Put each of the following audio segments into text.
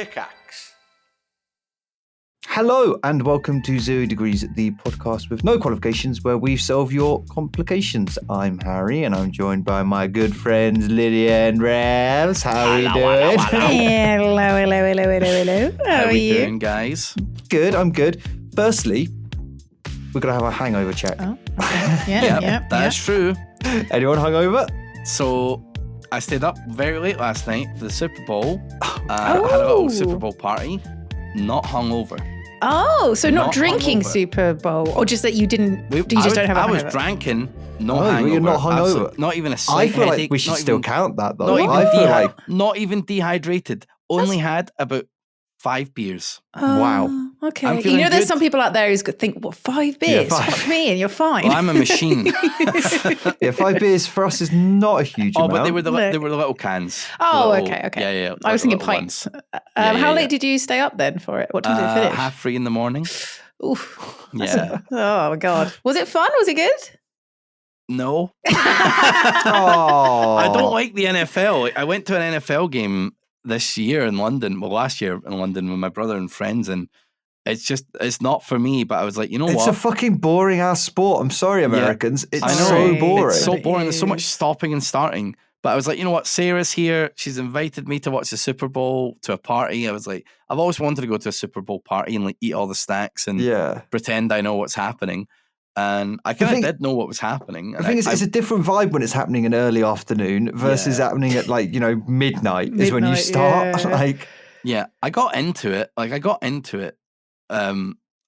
Pickaxe. Hello and welcome to 0 Degrees, the podcast with no qualifications where we solve your complications. I'm Harry and I'm joined by my good friends Lydia and Ravs. How are you doing? Hello. How are we you? doing, guys? Good, I'm good. Firstly, we're going to have a hangover check. Oh, okay. Yeah. That's true. Anyone hungover? So I stayed up very late last night for the Super Bowl. I had a Oh. little Super Bowl party. Not hungover. Oh, so not drinking hungover. Super Bowl, or just that you didn't? You just don't have a I was hangover? drinking, no Oh, but hangover. you're not hungover. Not even a I slight feel headache. like we should not still even, count that though. Not even, I feel like not even dehydrated. Only had about 5 beers. Wow. Okay. I'm You feeling know, there's good. some people out there who think, "What, 5 beers? Yeah, 5. Fuck me, and you're fine." Well, I'm a machine. yeah, 5 beers for us is not a huge amount. But they were the Look. little cans. Oh, Little- okay. Yeah. I was like thinking the little pints. ones. Yeah, How yeah. late did you stay up then for it? What time did it finish? 3:30 in the morning. Oof. Yeah. Oh my god. Was it fun? Was it good? No. Oh. I don't like the NFL. I went to an NFL game this year in London. Well, last year in London with my brother and friends, and it's not for me. But I was like, you know It's what? a fucking boring ass sport. I'm sorry, Americans. It's I know. so boring. It's so It boring. There's so much is. stopping and starting. But I was like, you know what? Sarah's here. She's invited me to watch the Super Bowl, to a party. I was like, I've always wanted to go to a Super Bowl party and like eat all the snacks and Yeah. pretend I know what's happening. And I The kind thing- of did know what was happening. The And thing is, it's a different vibe when it's happening in early afternoon versus Yeah. happening at midnight is when you Midnight, start. yeah. Yeah, I got into it.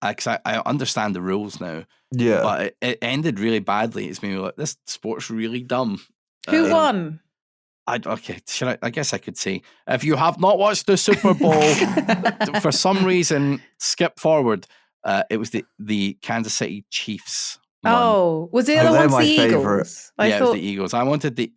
Because I understand the rules now, Yeah. but it ended really badly. It's made me like, this sport's really dumb. Who won? I guess I could say, if you have not watched the Super Bowl, for some reason, skip forward. It was the Kansas City Chiefs. won. Oh, was it Oh, the they're ones my the favourite. Eagles? It was the Eagles. I wanted the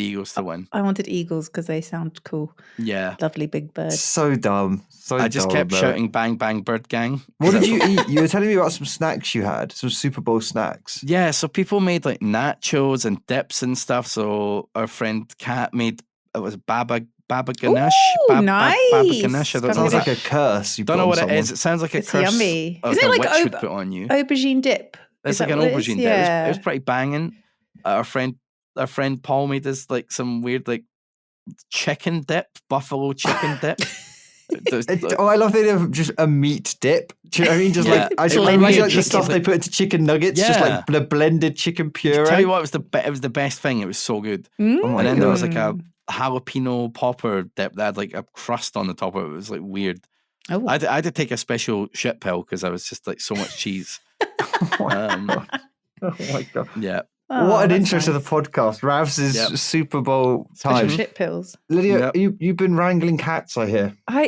Eagles to win. I wanted Eagles because they sound cool. Yeah, Lovely big bird. So dumb. So I just dull, kept though. shouting "Bang Bang Bird Gang." What did you eat? You were telling me about some snacks you had, some Super Bowl snacks. Yeah, so people made like nachos and dips and stuff. So our friend Kat made, it was Baba Ganoush. Ooh, Baba Ganoush. I nice. don't know Sounds what like a curse. You don't put know on what someone. it is. It sounds like a It's curse. yummy. Like Isn't it a like witch would put on you. aubergine dip? It's Is like that an what it aubergine is? dip. It Yeah. was pretty banging. Our friend Paul made us like some weird like chicken dip, buffalo chicken dip. I love the idea of just a meat dip. Do you know what I mean? Just Yeah. like I It imagine was like the just stuff they like- put into chicken nuggets, just Yeah. like the blended chicken puree. Tell you what, it was the best thing. It was so good. Mm. Oh my And then there was like a Mm. jalapeno popper dip that had like a crust on the top of it. It was like weird. Oh. I had to take a special shit pill because I was just like so much cheese. Oh my god. Yeah. Oh, what an that's intro to the nice. podcast. Ravs' Yep. Super Bowl Special time. shit pills. Lydia, Yep. you've been wrangling cats, I hear. I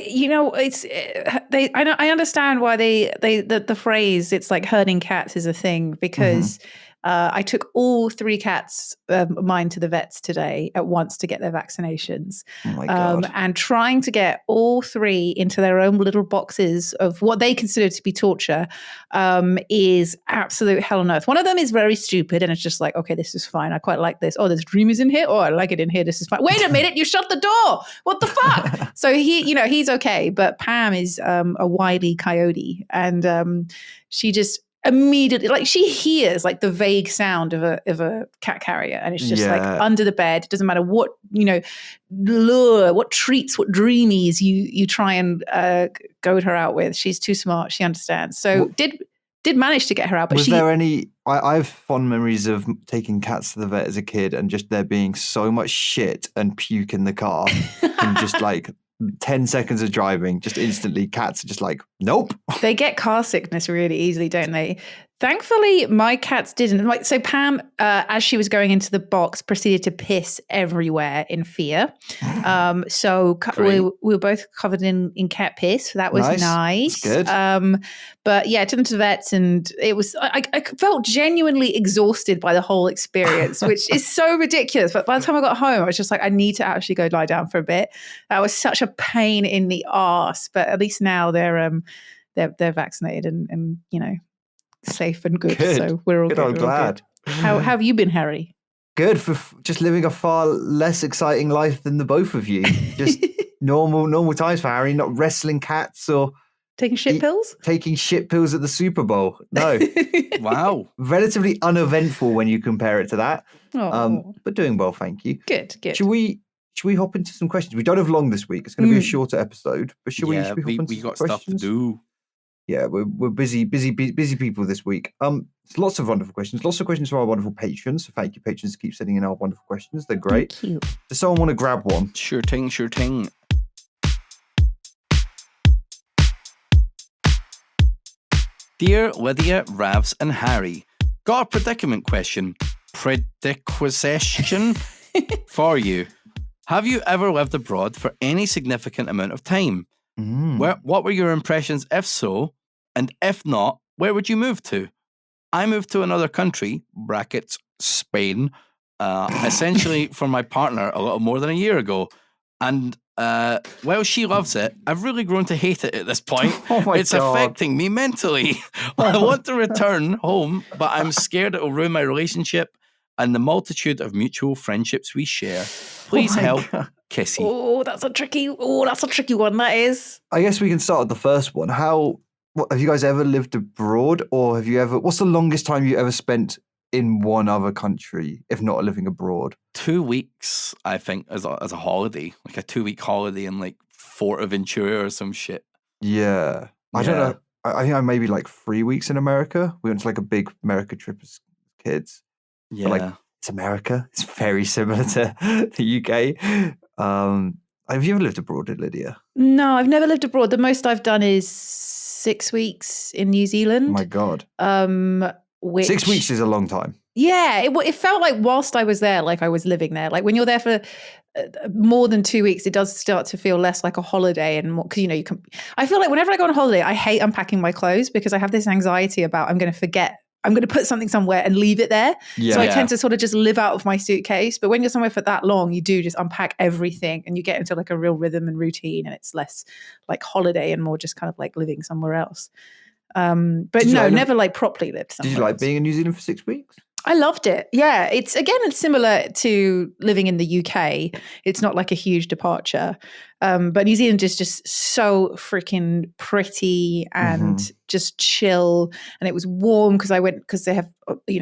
understand why the phrase "it's like herding cats" is a thing because I took all 3 cats of mine to the vets today at once to get their vaccinations, Oh my god. and trying to get all 3 into their own little boxes of what they consider to be torture is absolute hell on earth. One of them is very stupid and it's just like, okay, this is fine. I quite like this. Oh, there's dreamers in here. Oh, I like it in here. This is fine. Wait a minute, you shut the door. What the fuck? So he's okay, but Pam is a wily coyote, and she just immediately, like, she hears like the vague sound of a cat carrier, and it's just like Yeah. under the bed. It doesn't matter what lure, what treats, what dreamies you try and goad her out with. She's too smart. She understands. So did manage to get her out, but Was she there any? I have fond memories of taking cats to the vet as a kid, and just there being so much shit and puke in the car, and just like 10 seconds of driving, just instantly, cats are just like, nope. They get car sickness really easily, don't they? Thankfully, my cats didn't. Like, so Pam, as she was going into the box, proceeded to piss everywhere in fear. So we were both covered in cat piss. So that was nice. That's good. But yeah, took them to the vets, and it was. I felt genuinely exhausted by the whole experience, which is so ridiculous. But by the time I got home, I was just like, I need to actually go lie down for a bit. That was such a pain in the arse. But at least now they're vaccinated and safe and good. Good. So we're all Good, good. I'm we're all glad. good. How have you been, Harry? Good for just living a far less exciting life than the both of you. Just normal times for Harry, not wrestling cats or Taking shit pills? taking shit pills at the Super Bowl. No. Wow. Relatively uneventful when you compare it to that. Oh, But doing well, thank you. good. Should we hop into some questions? We don't have long this week. It's going to be a shorter episode. But should we hop into we some got questions? stuff to do. Yeah, we're busy people this week. There's lots of wonderful questions. Lots of questions from our wonderful patrons. So thank you, patrons, to keep sending in our wonderful questions. They're great. Thank you. Does someone want to grab one? Sure thing. Dear Lydia, Ravs, and Harry, got a predicament question. Prediquisition for you. Have you ever lived abroad for any significant amount of time? What were your impressions if so? And if not, where would you move to? I moved to another country, brackets, Spain, essentially for my partner a little more than a year ago. And while she loves it, I've really grown to hate it at this point. It's affecting me mentally. I want to return home, but I'm scared it will ruin my relationship and the multitude of mutual friendships we share. Please help. Kissy. Oh, that's a tricky one, that is. I guess we can start with the first one. Have you guys ever lived abroad, or what's the longest time you ever spent in one other country, if not living abroad? 2 weeks, I think, as a holiday, like a 2 week holiday in like Fortaventura or some shit. Yeah. I don't know. I think I maybe like 3 weeks in America. We went to like a big America trip as kids. Yeah. But like, it's America. It's very similar to the UK. Have you ever lived abroad, Lydia? No, I've never lived abroad. The most I've done is 6 weeks in New Zealand. Oh my God. 6 weeks is a long time. Yeah, it felt like whilst I was there, like I was living there. Like when you're there for more than 2 weeks, it does start to feel less like a holiday and more, because you can. I feel like whenever I go on holiday, I hate unpacking my clothes because I have this anxiety about I'm going to forget. I'm going to put something somewhere and leave it there. Yeah. So I tend to sort of just live out of my suitcase. But when you're somewhere for that long, you do just unpack everything and you get into like a real rhythm and routine, and it's less like holiday and more just kind of like living somewhere else. But no, never like properly lived somewhere. Did you like else. being in New Zealand for 6 weeks? I loved it. Yeah. It's similar to living in the UK. It's not like a huge departure. But New Zealand is just so freaking pretty and just chill. And it was warm because I went, because they have,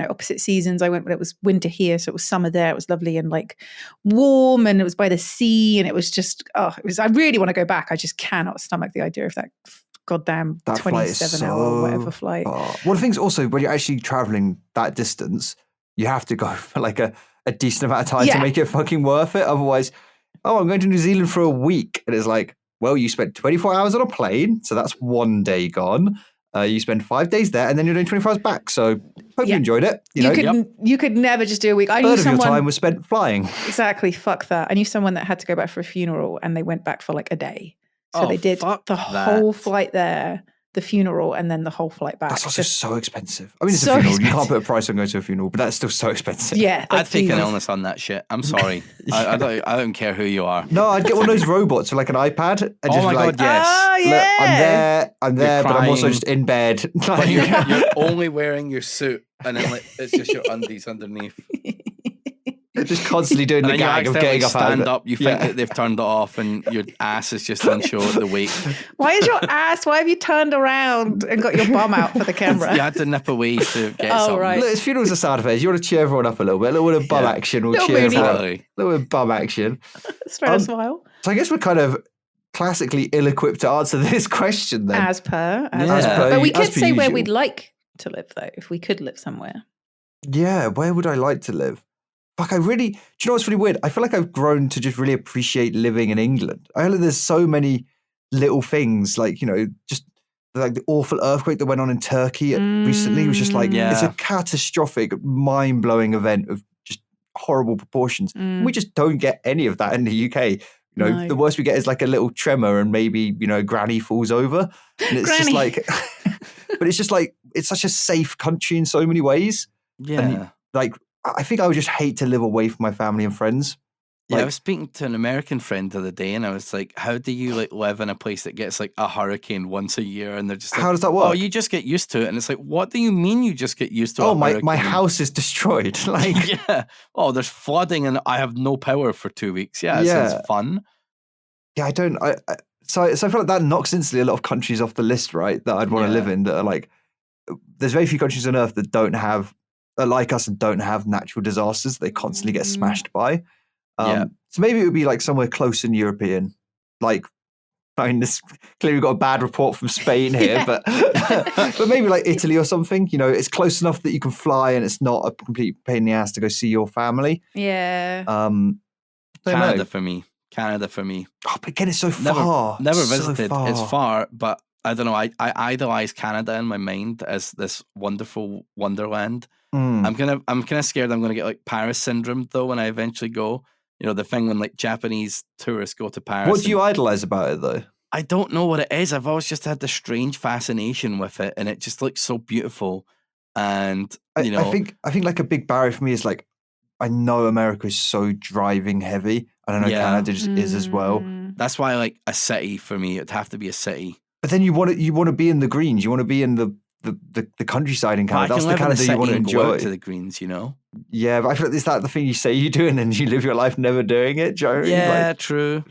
opposite seasons. I went when it was winter here. So it was summer there. It was lovely and like warm, and it was by the sea, and it was just, I really want to go back. I just cannot stomach the idea of that goddamn 27-hour whatever flight. Well, the thing's also, when you're actually traveling that distance, you have to go for like a decent amount of time to make it fucking worth it. Otherwise, I'm going to New Zealand for a week. And it's like, well, you spent 24 hours on a plane, so that's 1 day gone. You spend 5 days there, and then you're doing 24 hours back. So hope you enjoyed it. You could never just do a week. I knew Third of your time was spent flying. Exactly. Fuck that. I knew someone that had to go back for a funeral, and they went back for like a day. So they did the whole flight there, the funeral, and then the whole flight back. That's also so expensive. I mean, it's a funeral. Expensive. You can't put a price on going to a funeral, but that's still so expensive. Yeah. I'd take an illness on that shit. I'm sorry. I don't care who you are. No, I'd get one of those robots with like an iPad. And just my God, yes. Oh, yeah. Look, I'm there, but I'm also just in bed. But you're only wearing your suit, and then it's just your undies underneath. Just constantly doing the gag of getting up out of it. Up, you think that they've turned it off, and your ass is just on show at the wake. Why is your ass? Why have you turned around and got your bum out for the camera? You had to nip away to get something. Right. Look, funerals are sad affairs. You want to cheer everyone up a little bit. A little bit of bum action will cheer everyone up. A little bit of bum action. Spread a smile. So I guess we're kind of classically ill-equipped to answer this question then. As per. But we could say where we'd like to live, though, if we could live somewhere. Yeah, where would I like to live? Fuck, do you know what's really weird? I feel like I've grown to just really appreciate living in England. I feel like there's so many little things, like, just like the awful earthquake that went on in Turkey recently. It was just like, it's a catastrophic, mind-blowing event of just horrible proportions. We just don't get any of that in the UK. The worst we get is like a little tremor and maybe, granny falls over. And it's just like, but it's just like, it's such a safe country in so many ways. Yeah. And like, I think I would just hate to live away from my family and friends. Yeah, I Like, was speaking to an American friend the other day, and I was like, "How do you like live in a place that gets like a hurricane once a year?" And they're just like, how does that "Oh, work? you just get used to it." And it's like, "What do you mean you just get used to Oh, a hurricane?" my house is destroyed. Like, Yeah. Oh, there's flooding, and I have no power for 2 weeks. Yeah, it sounds yeah. fun. Yeah, I don't. So I feel like that knocks instantly a lot of countries off the list, right? That I'd want to live Yeah. in. That are like, there's very few countries on earth that don't have, are like us and don't have natural disasters. They constantly get smashed by. Yeah. So maybe it would be like somewhere close in European, like. I mean, this clearly we've got a bad report from Spain here, Yeah. but maybe like Italy or something. You know, it's close enough that you can fly, and it's not a complete pain in the ass to go see your family. Yeah. Don't Canada know. for me. Canada for me. Oh, but again, it's so Never, far. never So visited. far. It's far, but I don't know. I idolize Canada in my mind as this wonderful wonderland. Mm. I'm kind of scared I'm gonna get like Paris syndrome though when I eventually go. You know, the thing when like Japanese tourists go to Paris. What do you idolize about it, though? I don't know what it is. I've always just had this strange fascination with it, and it just looks so beautiful. And you know, I think like a big barrier for me is like, I know America is so driving heavy, and I know Yeah. Canada just is as well. That's why like a city for me. It'd have to be a city. But then you want to be in the greens. You want to be in the countryside in But I Canada. That's can the live in a Canada you city want to and go enjoy. out to the greens, you know. Yeah, but I feel like is that the thing you say you do, and then you live your life never doing it, Joe? Yeah, Like, true.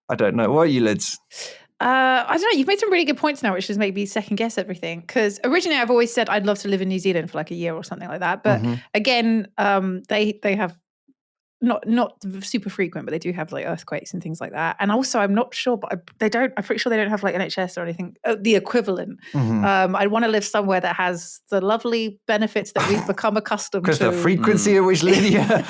I don't know. What are you, Lids? I don't know. You've made some really good points now, which has made me second guess everything. Because originally, I've always said I'd love to live in New Zealand for like a year or something like that. But again, they have not super frequent, but they do have like earthquakes and things like that. And also, I'm not sure, but they don't. I'm pretty sure they don't have like NHS or anything, the equivalent. I want to live somewhere that has the lovely benefits that we've become accustomed to. Because the frequency at which Lydia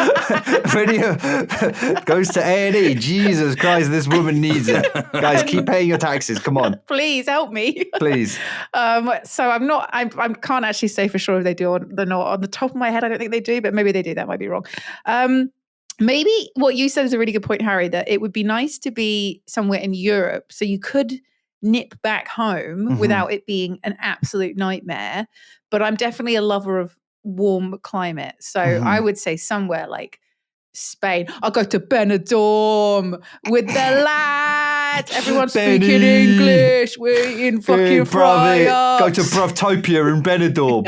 goes to A&E, Jesus Christ, this woman needs it. Guys, keep paying your taxes. Come on, Please help me. please. So I'm not. I can't actually say for sure if they do or they're not. On the top of my head, I don't think they do, but maybe they do. That might be wrong. Maybe what you said is a really good point, Harry, that it would be nice to be somewhere in Europe so you could nip back home without it being an absolute nightmare. But I'm definitely a lover of warm climate. So I would say somewhere like Spain. I'll go to Benidorm with the lads. Everyone's speaking English. We're in fucking fry-ups. Go to Bruvtopia in Benidorm.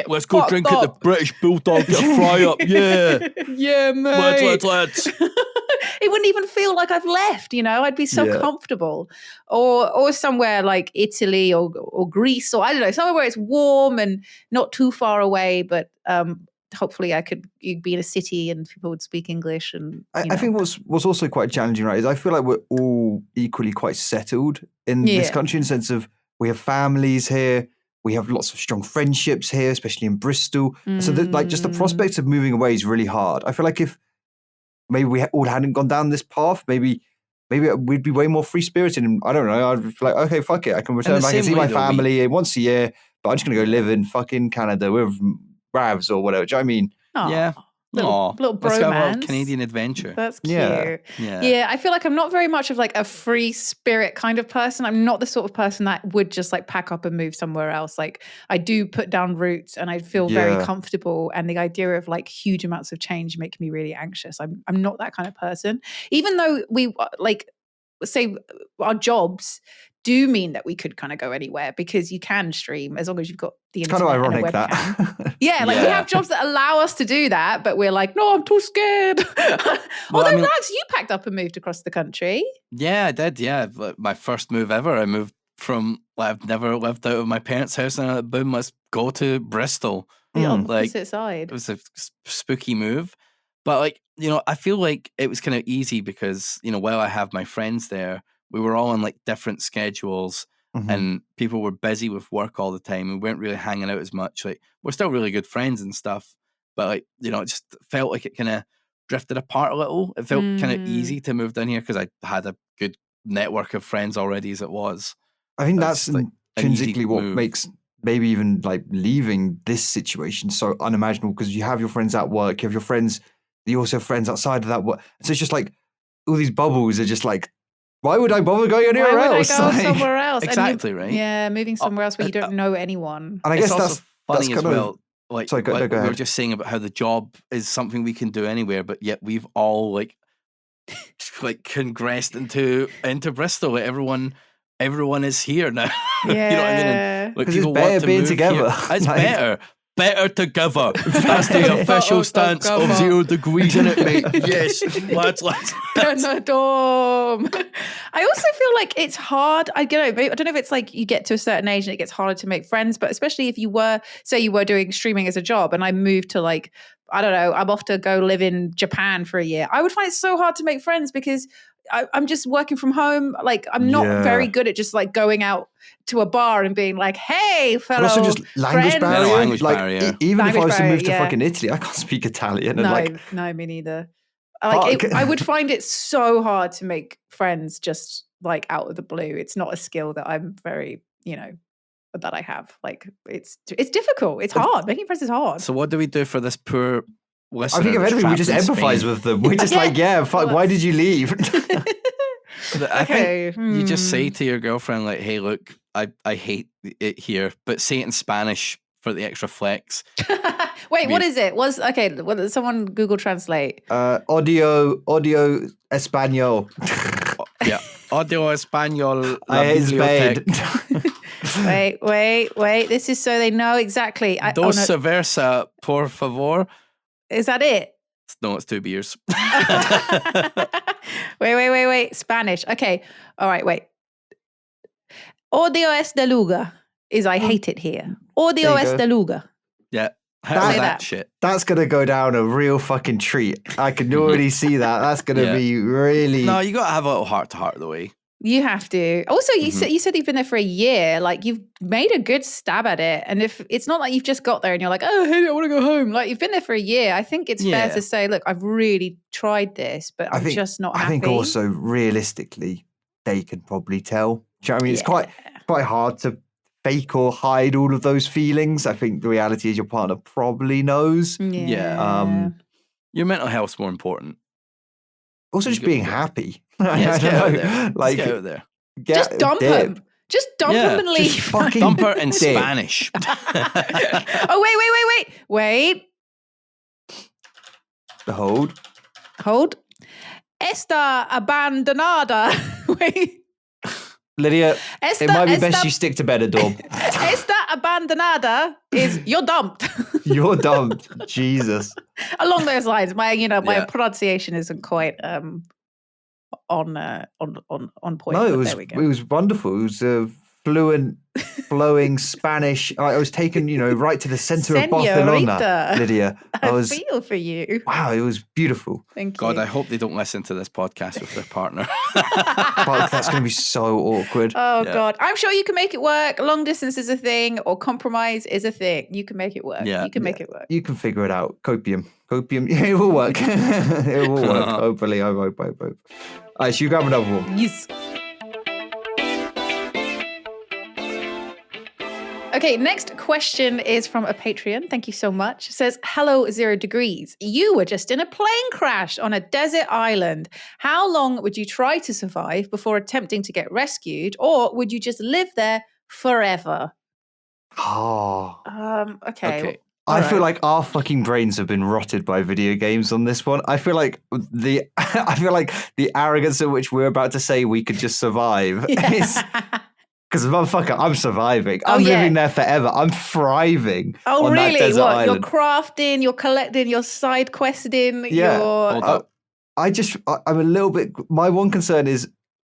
Let's go drink at the British Bulldog, get a fry up. Yeah. Yeah, mate. Let's. It wouldn't even feel like I've left, you know. I'd be so comfortable. Or somewhere like Italy or Greece, or I don't know, somewhere where it's warm and not too far away, but hopefully you'd be in a city and people would speak English. And I think what's also quite challenging, right, is I feel like we're all equally quite settled in this country in the sense of we have families here. We have lots of strong friendships here, especially in Bristol. So like just the prospect of moving away is really hard. I feel like if maybe we all hadn't gone down this path, maybe we'd be way more free-spirited. And I don't know, I'd be like, okay, fuck it. I can return back and see my family once a year, but I'm just going to go live in fucking Canada with Ravs or whatever. Do you know what I mean? Yeah. Little let's go have a bromance. Canadian adventure. That's cute. Yeah. I feel like I'm not very much of like a free spirit kind of person. I'm not the sort of person that would just like pack up and move somewhere else. Like I do put down roots and I feel very comfortable. And the idea of like huge amounts of change make me really anxious. I'm not that kind of person. Even though we like say our jobs do mean that we could kind of go anywhere because you can stream as long as you've got the internet. Kind of ironic and a webcam. that. We have jobs that allow us to do that, but we're like, no, I'm too scared. Although, Rags, you packed up and moved across the country. Yeah, I did. Yeah, my first move ever. I moved from I've never lived out of my parents' house, and boom, let's go to Bristol. The opposite side. It was a spooky move, but like I feel like it was kind of easy because while I have my friends there, we were all on like different schedules. And people were busy with work all the time. We weren't really hanging out as much. Like we're still really good friends and stuff, but like it just felt like it kind of drifted apart a little. It felt kind of easy to move down here because I had a good network of friends already as it was. I think that's like intrinsically what makes maybe even like leaving this situation so unimaginable because you have your friends at work, you have your friends, you also have friends outside of that work. So it's just like all these bubbles are just like. Why would I bother going anywhere else? Why would I go somewhere else? Exactly, right? Yeah, moving somewhere else where you don't know anyone. And I guess it's that's funny kind as well. like, Sorry, go we were ahead. just saying about how the job is something we can do anywhere, but yet we've all like congressed into Bristol. Like, everyone is here now. Yeah. You know what I mean? And like, 'Cause it's people better want to being move together. Here. It's Like- better together. That's the official stance of together. 0 degrees in it, mate. Yes, lads. Canadom. I also feel like it's hard. I don't know if it's like you get to a certain age and it gets harder to make friends, but especially if you were doing streaming as a job and I moved to like, I don't know, I'm off to go live in Japan for a year. I would find it so hard to make friends because I'm just working from home. Like, I'm not very good at just like going out to a bar and being like, hey, fellow also just language friends. barrier. Language like barrier. Even if I Language was to move barrier, to yeah. fucking Italy, I can't speak Italian. And No, like, no, me neither. Like, I would find it so hard to make friends just like out of the blue. It's not a skill that I'm very, that I have. Like, it's difficult. It's hard. Making friends is hard. So what do we do for this poor listener? I think if that's anything, we just trapped in empathize Spain? with them. We're just like, yeah, fuck, why did you leave? I think you just say to your girlfriend, like, hey, look, I hate it here, but say it in Spanish for the extra flex. Wait, what is it? Someone Google Translate. Audio español. Yeah. Audio español. I hate Spain. Wait. This is so they know exactly. Dos cerveza, por favor. Is that it? No, it's 2 beers. Wait. Spanish. Okay. All right, wait. Odio es de lugar is I hate it here. Odio es de lugar. Yeah. How that shit? That's going to go down a real fucking treat. I can already see that. That's going to be really... No, you got to have a little heart-to-heart though, eh? You have to. Also, you said you've been there for a year. Like, you've made a good stab at it. And if it's not like you've just got there and you're like, oh, hey, I want to go home. Like, you've been there for a year. I think it's fair to say, look, I've really tried this, but I'm just not happy. I think also realistically, they can probably tell. Do you know what I mean? It's quite hard to fake or hide all of those feelings. I think the reality is your partner probably knows. Yeah. Your mental health's more important. Also, just being happy. Let's get out there. Like, get out there. Just dump him. Just dump him and leave. Just fucking dump her in Spanish. Oh, wait. Hold. Esta abandonada. Wait. Lydia, it might be best you stick to bed, Adorb. Esta abandonada is you're dumped. You're dumped. Jesus. Along those lines, my pronunciation isn't quite on point. No, it was wonderful. It was fluent, flowing Spanish. I was taken, right to the center of Barcelona, Lydia. I feel for you. Wow, it was beautiful. Thank you. God, I hope they don't listen to this podcast with their partner. That's going to be so awkward. Oh, God. I'm sure you can make it work. Long distance is a thing, or compromise is a thing. You can make it work. Yeah. You can make it work. You can figure it out. Copium. It will work. It will work. Hopefully. I hope. All right, so you grab another one. Yes. Okay, next question is from a Patreon. Thank you so much. It says, hello, 0 degrees. You were just in a plane crash on a desert island. How long would you try to survive before attempting to get rescued? Or would you just live there forever? Oh. Okay. I feel like our fucking brains have been rotted by video games on this one. I feel like the arrogance at which we're about to say we could just survive is... Because motherfucker, I'm surviving. I'm living there forever. I'm thriving. Oh, on really? That desert island. You're crafting, you're collecting, you're side questing. Yeah. I'm a little bit. My one concern is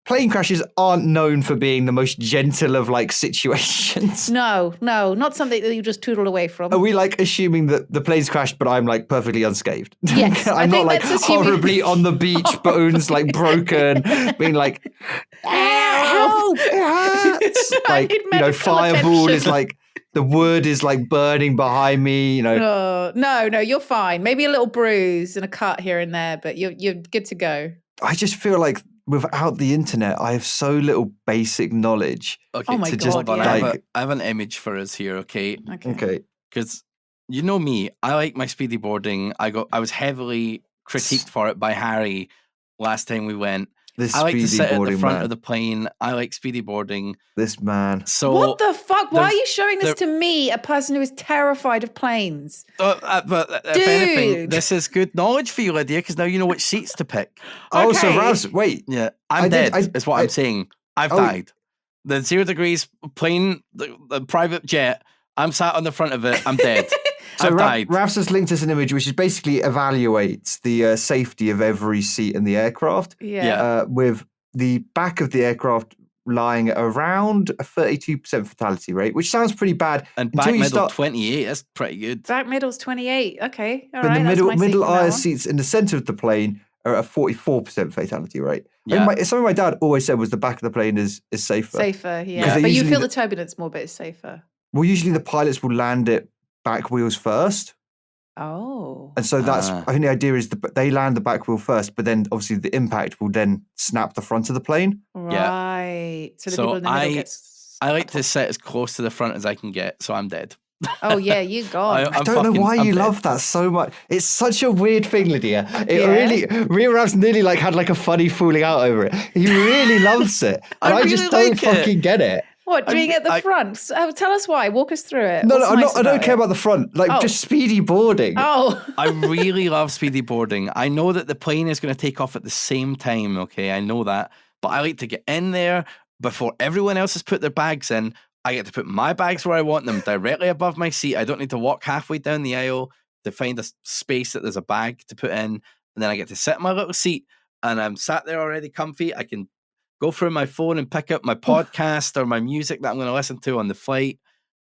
plane crashes aren't known for being the most gentle of situations. No, not something that you just tootle away from. Are we assuming that the plane's crashed, but I'm perfectly unscathed? Yes, I'm not horribly on the beach, bones broken, being help, it hurts. Fireball is the wood is burning behind me. No, you're fine. Maybe a little bruise and a cut here and there, but you're good to go. I just feel like without the internet, I have so little basic knowledge. Okay, oh my God, I have an image for us here, okay? Okay. Because you know me, I like my speedy boarding. I was heavily critiqued for it by Harry last time we went. This I like to speedy sit at the boarding front man. of the plane. I like speedy boarding. This man. So What the fuck? Why are there's- you showing this to me, a person who is terrified of planes? but if anything, Dude. this is good knowledge for you, Lydia, because now you know which seats to pick. Oh, so Okay. Ravs, wait. Yeah, I I'm did- dead. I- is what I- I'm saying. I've Oh. died. The 0 degrees plane, the private jet. I'm sat on the front of it. I'm dead. So I've died. Ravs has linked us an image which is basically evaluates the safety of every seat in the aircraft. Yeah. With the back of the aircraft lying at around a 32% fatality rate, which sounds pretty bad. And until back you middle start, 28. That's pretty good. Back middle's 28. Okay. All but right. the that's my seat middle from now aisle on. seats in the center of the plane are at a 44% fatality rate. Yeah. Something my dad always said was the back of the plane is safer. Safer, yeah. Because they But you usually feel the turbulence more, but it's safer. Well, usually the pilots will land it back wheels first. Oh. And so that's, Ah. I think the idea is they land the back wheel first, but then obviously the impact will then snap the front of the plane. Right. So the So people in the middle get I like cut to off. sit as close to the front as I can get, so I'm dead. Oh, yeah, you gone. I don't know why you love that so much. It's such a weird thing, Lydia. It Yeah. really, me and Ravs nearly had a funny falling out over it. He really loves it. And I just really don't like it. fucking get it. What, being at the front? Tell us why. Walk us through it. No, What's no, nice I don't about care it? about the front. Just speedy boarding. Oh. I really love speedy boarding. I know that the plane is going to take off at the same time, okay? I know that. But I like to get in there before everyone else has put their bags in. I get to put my bags where I want them, directly above my seat. I don't need to walk halfway down the aisle to find a space that there's a bag to put in. And then I get to sit in my little seat, and I'm sat there already comfy. I can go through my phone and pick up my podcast or my music that I'm going to listen to on the flight.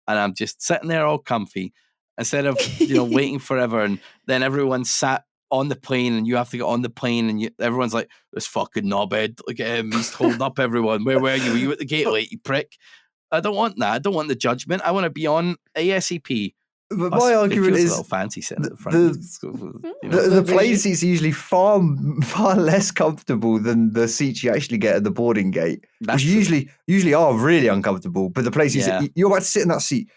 And I'm just sitting there all comfy instead of, waiting forever. And then everyone's sat on the plane and you have to get on the plane and everyone's like, this fucking knobhead, look at him, he's holding up everyone. Where were you? Were you at the gate late, you prick? I don't want that. I don't want the judgment. I want to be on ASAP. But Plus, my it argument feels is a little fancy sitting at the front. the plane seats are usually far less comfortable than the seats you actually get at the boarding gate, That's which usually are really uncomfortable. But the plane seats, you're about to sit in that seat.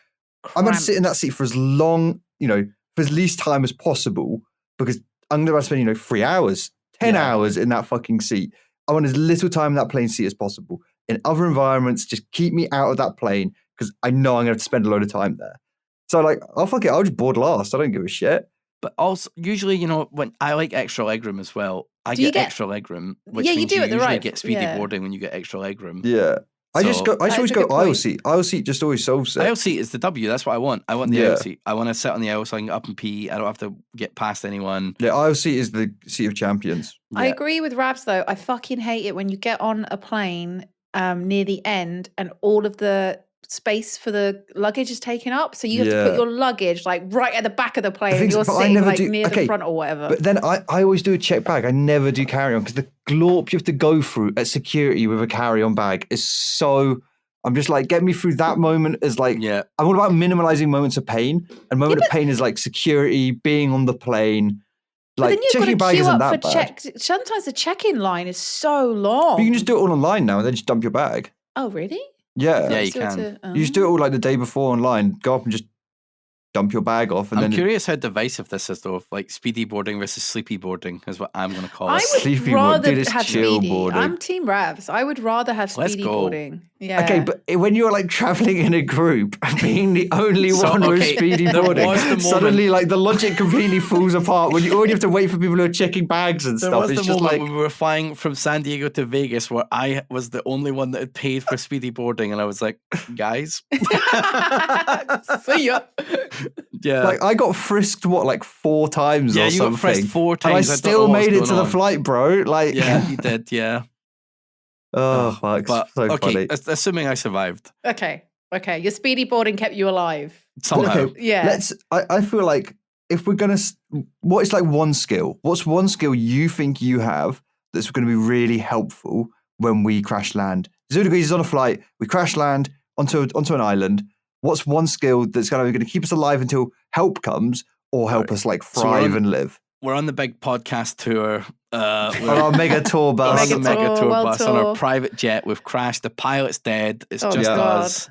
I'm about to sit in that seat for as long, for as least time as possible, because I'm about to spend 3 hours, 10 hours in that fucking seat. I want as little time in that plane seat as possible. In other environments, just keep me out of that plane because I know I'm going to have to spend a load of time there. So oh fuck it, I'll just board last. I don't give a shit. But also, usually, when I like extra legroom as well, I get extra legroom, which Yeah, you means do you at the usually right- get speedy yeah. boarding when you get extra legroom. Yeah. I So- always That's a go good aisle point. seat. Aisle seat just always solves it. Aisle seat is the W. That's what I want. I want the Yeah. aisle seat. I want to sit on the aisle so I can get up and pee. I don't have to get past anyone. Yeah, aisle seat is the seat of champions. I Yeah. agree with Rabs though. I fucking hate it when you get on a plane near the end and all of the space for the luggage is taken up. So you have to Yeah. put your luggage right at the back of the plane and thing is, you're but I sitting never do- near okay, the front or whatever. But then I always do a check bag. I never do carry on because the glorp you have to go through at security with a carry on bag is so. I'm just get me through that moment as Yeah. I'm all about minimalizing moments of pain. And moment of pain is security, being on the plane. But then you've checking got bag to queue isn't up for that bad. check. Sometimes the check-in line is so long. But you can just do it all online now and then just dump your bag. Oh, really? Yeah. Yeah, you So it's can. You just do it all the day before online. Go up and just dump your bag off. And I'm then curious how divisive this is, though. Speedy boarding versus sleepy boarding is what I'm going to call I it. would Sleepy rather dude, it's have chill speedy. boarding. I'm team Ravs. I would rather have Let's speedy go. boarding. Yeah. Okay, but when you're traveling in a group, being the only So, one with okay, speedy there boarding, was the moment- suddenly the logic completely falls apart when you already have to wait for people who are checking bags and There stuff. was It's the just moment when we were flying from San Diego to Vegas where I was the only one that had paid for speedy boarding, and I was like, guys, See ya. yeah, I got frisked 4 times yeah, or you something. got frisked 4 and I times. still made it to the flight, bro. Yeah, you did. Yeah. oh, fuck, But so okay, funny. assuming I survived Okay. Your speedy boarding kept you alive. somehow. Okay, Yeah. I feel like if we're gonna, what is one skill? What's one skill you think you have that's going to be really helpful when we crash land? 0 degrees is on a flight. We crash land onto an island. What's one skill that's going to keep us alive until help comes, or help us thrive and live? We're on the big podcast tour. On our mega tour We're on bus. the Mega mega tour, tour world bus on our tour. private jet. We've crashed. The pilot's dead. It's Oh, just God. us.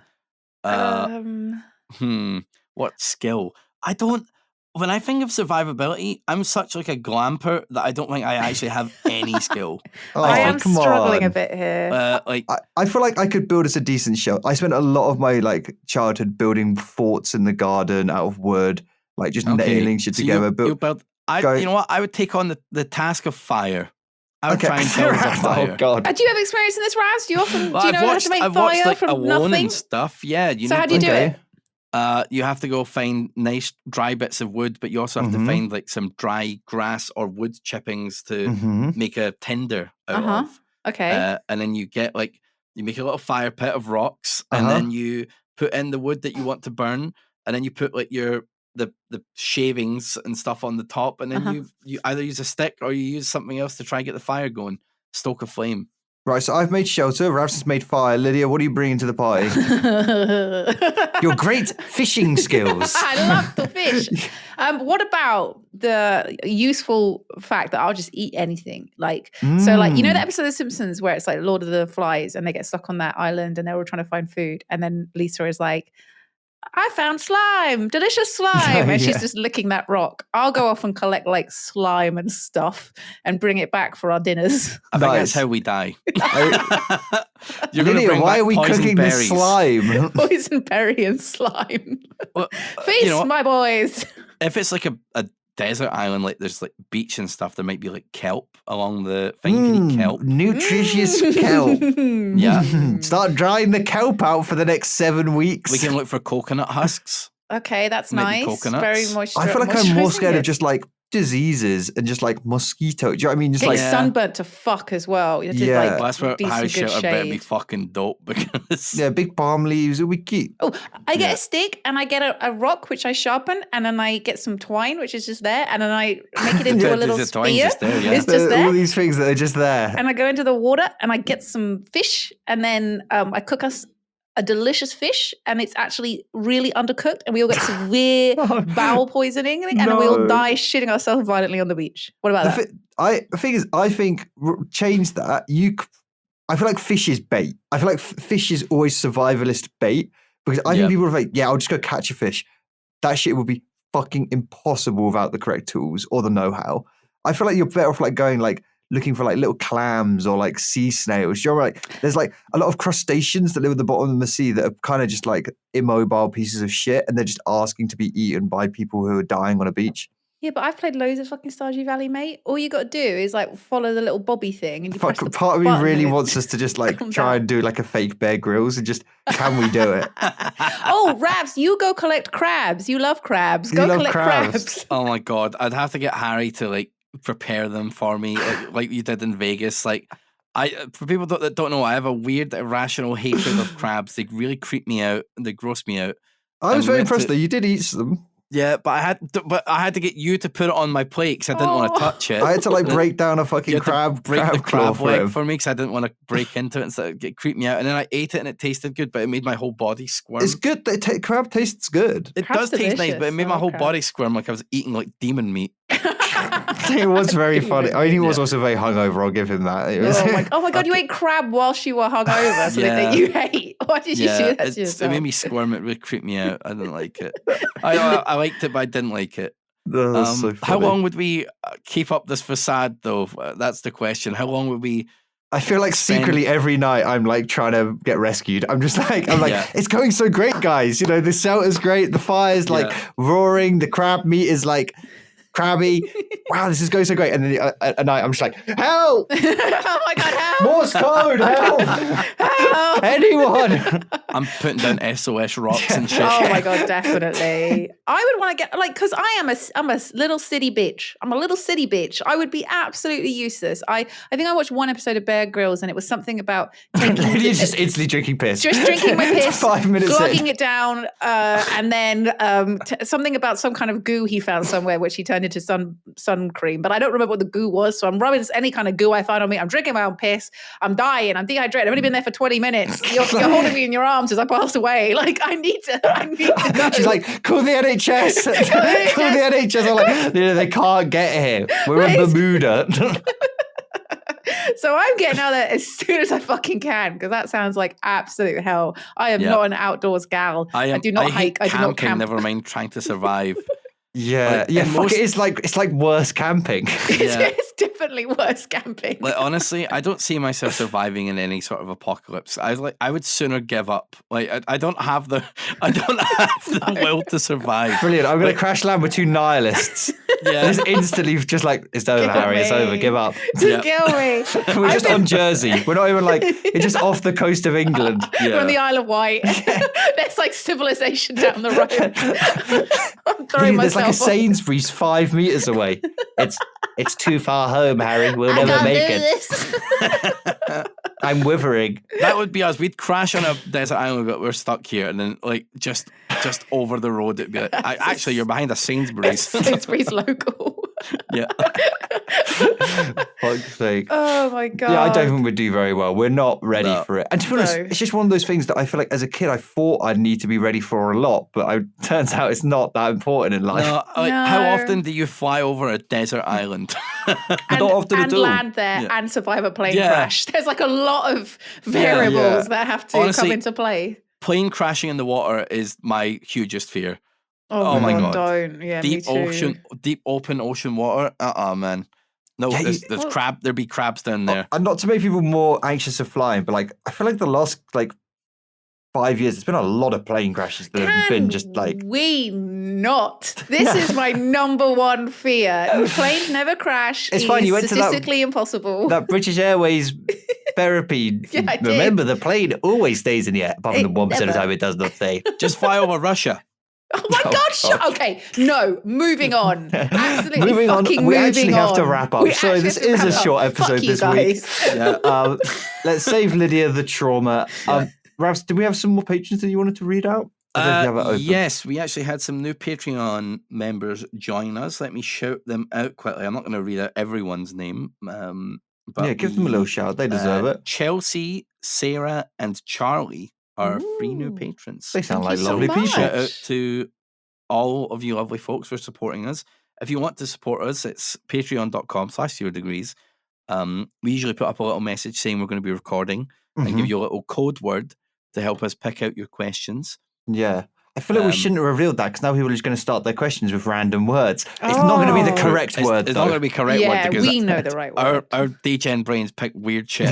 What skill? I don't. when I think of survivability, I'm such like a glamper that I don't think I actually have any skill. I am come struggling on. a bit here. I feel like I could build us a decent shelter. I spent a lot of my like childhood building forts in the garden out of wood, like just nailing shit together. You know what? I would take on the task of fire. I would try and build a fire. Oh God! Do you have experience in this, Raz? Do you often do you know how to make I've fire watched like from Alone nothing? and stuff. Yeah. So how do you do it? You have to go find nice dry bits of wood, but you also have to find like some dry grass or wood chippings to make a tinder out of. Okay. And then you make a little fire pit of rocks, and then you put in the wood that you want to burn, and then you put like the shavings and stuff on the top, and then you either use a stick or you use something else to try and get the fire going, stoke a flame. Right, so I've made shelter. Ravs has made fire. Lydia, what are you bringing to the party? Your great fishing skills. I love to fish. What about the useful fact that I'll just eat anything? So like, you know the episode of The Simpsons where it's like Lord of the Flies and they get stuck on that island and they're all trying to find food. And then Lisa is like, I found slime, delicious slime. And she's just licking that rock. I'll go off and collect like slime and stuff and bring it back for our dinners. I think that's how we die. Lydia, why are we cooking this slime? Poison berry and slime. Well, Feast, my boys. If it's like a desert island, like there's like beach and stuff, there might be like kelp along the thing. You can eat kelp. Nutritious kelp. Yeah. Start drying the kelp out for the next 7 weeks. We can look for coconut husks. Okay, that's Maybe nice. coconuts. Very moisturizing. I feel like I'm more scared of just like diseases and just like mosquito. Do you know what I mean? Just like sunburnt to fuck as well. You have to, Yeah. That's where be some Harry's good shelter better be shade. fucking dope because big palm leaves. It'll be cute. Oh, I get a stick and I get a rock which I sharpen, and then I get some twine which is just there, and then I make it into a little the twine's spear. just there, yeah. It's just there. All these things that are just there. And I go into the water and I get some fish, and then I cook us a delicious fish, and it's actually really undercooked, and we all get severe bowel poisoning, and then we all die shitting ourselves violently on the beach. What about that? The thing is, I think change that. I feel like fish is bait. I feel like fish is always survivalist bait, because I think people are like, I'll just go catch a fish. That shit would be fucking impossible without the correct tools or the know-how. I feel like you're better off like going like looking for like little clams or like sea snails. You're right. There's like a lot of crustaceans that live at the bottom of the sea that are kind of just like immobile pieces of shit, and they're just asking to be eaten by people who are dying on a beach. Yeah, but I've played loads of fucking Stardew Valley, mate. All you got to do is like follow the little bobby thing, and you press the Part of me button really and wants us to just like try and do like a fake Bear Grylls and just, can we do it? Oh, Rabs, you go collect crabs. You love crabs. Go collect crabs. Oh my God. I'd have to get Harry to like prepare them for me like you did in Vegas. Like for people that don't know, I have a weird irrational hatred of crabs. They really creep me out and they gross me out. I was very impressed though. You did eat them. Yeah, but I had to get you to put it on my plate because I didn't want to touch it. I had to like break down a fucking crab claw leg for me because I didn't want to break into it and so it creeped me out. And then I ate it and it tasted good, but it made my whole body squirm. It's good. Crab tastes good. It does taste nice, but it made my whole body squirm like I was eating like demon meat. It was very funny. I mean, he was also very hungover. I'll give him that. Oh my God, you ate crab whilst you were hungover, something that you hate. Why did you do that to yourself? It made me squirm. It really creeped me out. I didn't like it. I liked it, but I didn't like it. That's so funny. How long would we keep up this facade, though? That's the question. How long would we... I feel like secretly every night I'm like trying to get rescued. I'm like, it's going so great, guys. You know, the shelter's great. The fire's like roaring. The crab meat is like crabby. Wow, this is going so great. And then at night I'm just like, help! Oh my God, help! Morse code, help! Help! Anyone! I'm putting down SOS rocks and shit. Oh my God, definitely. I would want to get because I'm a little city bitch. I'm a little city bitch. I would be absolutely useless. I think I watched one episode of Bear Grylls and it was something about Lydia's just instantly drinking piss. Just drinking my piss, 5 minutes glugging in. it down, and then something about some kind of goo he found somewhere, which he turned into sun cream. But I don't remember what the goo was, so I'm rubbing any kind of goo I find on me. I'm drinking my own piss. I'm dying. I'm dehydrated. I've only been there for 20 minutes. You're holding me in your arms as I pass away. Like I need to go. She's like, call the NHS. Call the NHS. I'm like, they can't get here. We're in Bermuda. So I'm getting out there as soon as I fucking can because that sounds like absolute hell. I am not an outdoors gal. I do not hike. I do not camp. Never mind trying to survive. Yeah, Like, yeah. and Fuck most- it. It's like worse camping. Yeah. It's definitely worse camping. Like honestly, I don't see myself surviving in any sort of apocalypse. I would sooner give up. Like I don't have the will to survive. Brilliant. I'm going to crash land with two nihilists. Yeah. Just instantly, just like, it's over, Kill Harry. It's over. me. Give up. Just kill me. We're just on Jersey. We're not even like, it's just off the coast of England. We're on the Isle of Wight. There's like civilization down the road. I'm throwing There's like a myself off. Sainsbury's 5 meters away. It's too far home, Harry. We'll never make it. I'm withering. That would be us. We'd crash on a desert island, but we're stuck here, and then like just over the road, it'd be like, actually, you're behind a Sainsbury's. Sainsbury's local. Yeah. Fuck's sake. Oh my god. Yeah, I don't think we'd do very well. We're not ready No. for it. And to be honest, No. it's just one of those things that I feel like as a kid, I thought I'd need to be ready for a lot, but turns out it's not that important in life. No, like, how No. often do you fly over a desert island? and, Not often at and all. land there Yeah. and survive a plane Yeah. crash. There's like a lot of variables Yeah. that have to Honestly, come into play. Plane crashing in the water is my hugest fear. Oh, Oh my God, God. don't. Yeah, me Deep too. deep open ocean water. Man. No, Yeah, there's there'd be crabs down there. And not to make people more anxious of flying, but like I feel like the last 5 years, there's been a lot of plane crashes that have been just like we not. This is my number one fear. Planes never crash. It's fine, you went to that- statistically impossible. that British Airways therapy. Yeah, I did. Remember, the plane always stays in the air, apart from It the 1% of the never- time it does not stay. Just fly over Russia. Oh my Oh, God! Shut. God. Okay, no. Moving on. Absolutely. Moving on. fucking We moving actually have to on. wrap up. We Sorry, actually this have to is a wrap up. short episode Fuck you this week. guys. Yeah. Let's save Lydia the trauma. Ravs, do we have some more patrons that you wanted to read out? I don't know if you have it open. Yes, we actually had some new Patreon members join us. Let me shout them out quickly. I'm not going to read out everyone's name. But Yeah, give them a little shout. They deserve it. Chelsea, Sarah, and Charlie are 3 new Ooh. patrons. They sound Thank like you so lovely much. people. Shout out to all of you lovely folks for supporting us. If you want to support us, it's patreon.com/0degrees. We usually put up a little message saying we're going to be recording and give you a little code word to help us pick out your questions. Yeah. I feel like we shouldn't have revealed that because now people are just going to start their questions with random words. It's not going to be the Oh. correct word, It's though. not going to be correct Yeah, word because we know the right word. our DGen brains pick weird shit.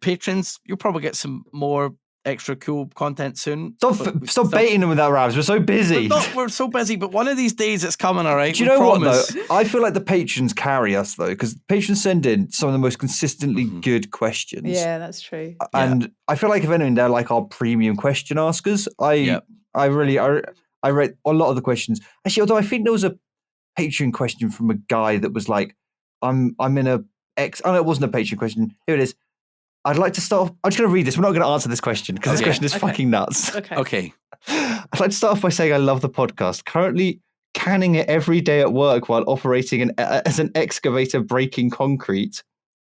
Patrons, you'll probably get some more extra cool content soon. Stop baiting them with that, Ravs. We're so busy. We're so busy, but one of these days it's coming, all right? Do you know what, though? I feel like the patrons carry us, though, because patrons send in some of the most consistently good questions. Yeah, that's true. And I feel like, if anything, they're like our premium question askers. I read a lot of the questions. Actually, although I think there was a Patreon question from a guy that was like, I'm in a X. Oh, no, it wasn't a Patreon question. Here it is. I'd like to start off. I'm just going to read this. We're not going to answer this question because this question is fucking nuts. Okay. I'd like to start off by saying I love the podcast. Currently canning it every day at work while operating as an excavator breaking concrete.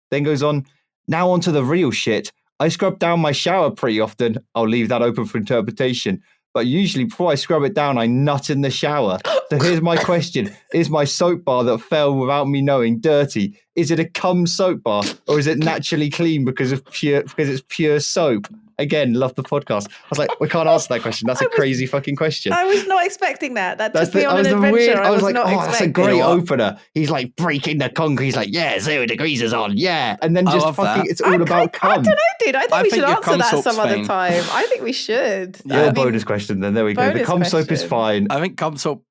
Then goes on, now onto the real shit. I scrub down my shower pretty often. I'll leave that open for interpretation. But usually before I scrub it down, I nut in the shower. So here's my question. Is my soap bar that fell without me knowing dirty? Is it a cum soap bar or is it naturally clean because it's pure soap? Again, love the podcast. I was like, we can't answer that question. That's a crazy fucking question. I was not expecting that. That took me That on was an the adventure. weird. I was like, not oh, that's a expecting. great You know what? opener. He's like breaking the concrete. He's like, yeah, 0 degrees is on. Yeah. And then I just love fucking, that. it's all about I cum. don't know, dude. I think I we think should your answer cum that soap's some other fine. time. I think we should. Your I mean, bonus question then. There we go. The bonus cum soap is question. fine. I think cum soap.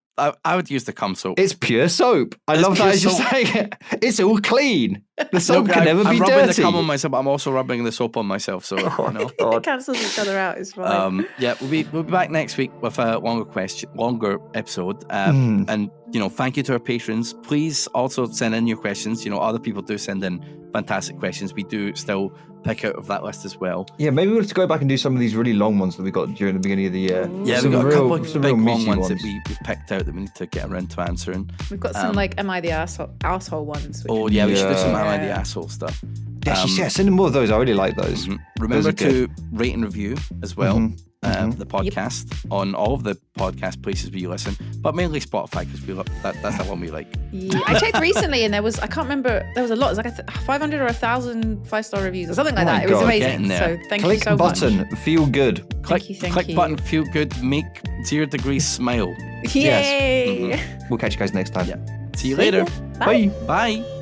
I would use the cum soap. It's pure soap. I It's love that pure as you're soap. saying it. It's all clean. The soap No, can never I'm be rubbing dirty. the cum on myself, but I'm also rubbing the soap on myself. So you know. it cancels each other out. It's fine. Yeah, we'll be back next week with a longer episode. And you know, thank you to our patrons. Please also send in your questions. You know, other people do send in fantastic questions. We do still pick out of that list as well. Yeah, maybe we'll have to go back and do some of these really long ones that we got during the beginning of the year. Yeah, Some we've got a real- couple of some big real long meaty ones that we've picked out that we need to get around to answering. We've got some like "Am I the asshole" ones. Which Oh yeah, we should do some Yeah. Am I the Asshole stuff. Yeah, send in more of those. I really like those. Remember Those are to rate and review as well. the podcast on all of the podcast places where you listen, but mainly Spotify because that's the one we like. Yeah, I checked recently and I can't remember, there was a lot. It was like 500 or 1,000 5-star reviews or something like that. It was amazing. So thank you so much. Click button, feel good. Click button, feel good, make 0 degrees smile. Yay! We'll catch you guys next time. See you later. Bye. Bye.